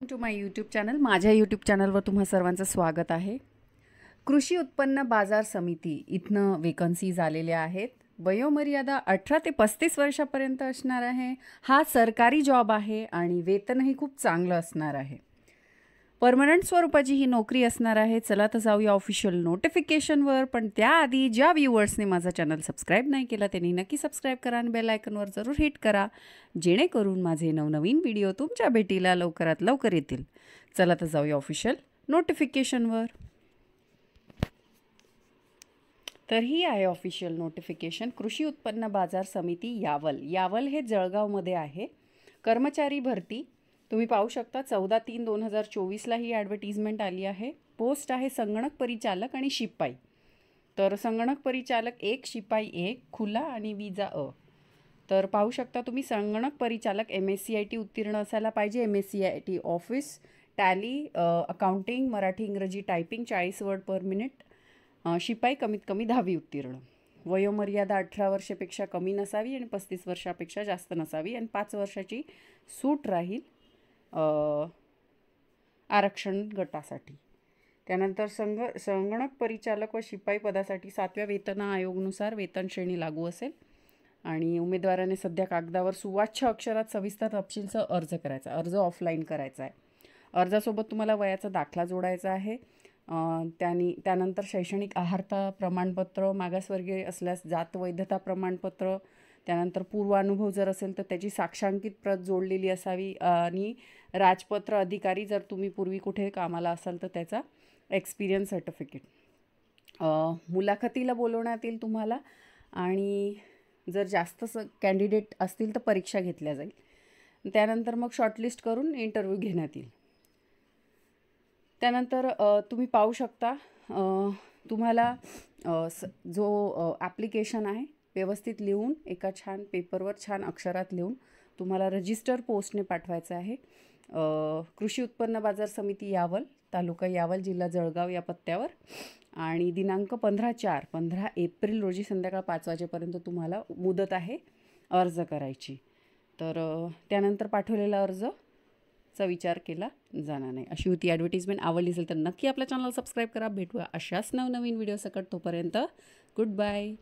To my YouTube channel. माझ्या YouTube चॅनलवर तुम्हा सर्वांचं स्वागत आहे. कृषी उत्पन्न बाजार समिती इथनं वेकन्सीज आलेल्या आहेत. वयोमर्यादा 18 ते 35 वर्षापर्यंत असणार आहे. हा सरकारी जॉब आहे आणि वेतनही खूप चांगलं असणार आहे. परमनंट स्वरूपाची ही नोकरी असणार आहे. चला तर जाऊया ऑफिशियल नोटिफिकेशनवर. पण त्याआधी ज्या व्ह्यूअर्सने माझा चॅनल सबस्क्राईब नाही केला त्यांनी नक्की सबस्क्राईब करा आणि बेल आयकॉनवर जरूर हिट करा, जेणेकरून माझे नवनवीन व्हिडिओ तुमच्या भेटीला लवकरात लवकर येतील. चला तर जाऊया ऑफिशियल नोटिफिकेशनवर. तर ही आहे ऑफिशियल नोटिफिकेशन. कृषी उत्पन्न बाजार समिती यावल. यावल हे जळगावमध्ये आहे. कर्मचारी भरती तुम्ही पाहू शकता. 14/3/2024 ही ॲडव्हर्टिजमेंट आली आहे. पोस्ट आहे संगणक परिचालक आणि शिपाई. तर संगणक परिचालक 1, शिपाई 1, खुला आणि विजा अ. तर पाहू शकता तुम्ही संगणक परिचालक MSCIT उत्तीर्ण असायला पाहिजे. MSCIT office, tally, accounting, Marathi इंग्रजी टायपिंग 40 वर्ड पर मिनिट. शिपाई कमीत कमी 10वी उत्तीर्ण. वयोमर्यादा 18 वर्षापेक्षा कमी नसावी आणि 35 वर्षापेक्षा जास्त नसावी आणि 5 वर्षाची सूट राहील आरक्षण गटासाठी. त्यानंतर संगणक परिचालक व शिपाई पदासाठी 7व्या वेतन आयोगानुसार वेतन श्रेणी लागू असेल आणि उमेदवाराने सध्या कागदावर सुवाच्य अक्षरात सविस्तर तपशीलसह अर्ज करायचा. अर्ज ऑफलाईन करायचा आहे. अर्जासोबत तुम्हाला वयाचा दाखला जोडायचा आहे. त्यानंतर शैक्षणिक अर्हता प्रमाणपत्र, मागासवर्गीय असल्यास जात वैधता प्रमाणपत्र, त्यानंतर पूर्वानुभव जर असेल तर त्याची साक्षांकित प्रत जोडलेली असावी आणि राजपत्र अधिकारी जर तुम्ही पूर्वी कुठे कामाला असाल तर त्याचा एक्सपिरियन्स सर्टिफिकेट. मुलाखतीला बोलवण्यात येईल तुम्हाला आणि जर जास्त कॅन्डिडेट असतील तर परीक्षा घेतल्या जाईल. त्यानंतर मग शॉर्टलिस्ट करून इंटरव्ह्यू घेण्यात येईल. त्यानंतर तुम्ही पाहू शकता तुम्हाला जो ॲप्लिकेशन आहे व्यवस्थित लिहून एका छान पेपरवर छान अक्षरात लिहून तुम्हाला रजिस्टर पोस्टने पाठवायचं आहे. कृषी उत्पन्न बाजार समिती यावल, तालुका यावल, जिल्हा जळगाव या पत्त्यावर. आणि दिनांक 15 एप्रिल रोजी संध्याकाळ 5 वाजेपर्यंत तुम्हाला मुदत आहे अर्ज करायची. तर त्यानंतर पाठवलेला अर्जचा विचार केला जाणार नाही. अशी होती ॲडव्हर्टिजमेंट. आवडली असेल तर नक्की आपल्या चॅनल सबस्क्राईब करा. भेटूया अशाच नवनवीन व्हिडिओ सकट. तोपर्यंत गुड बाय.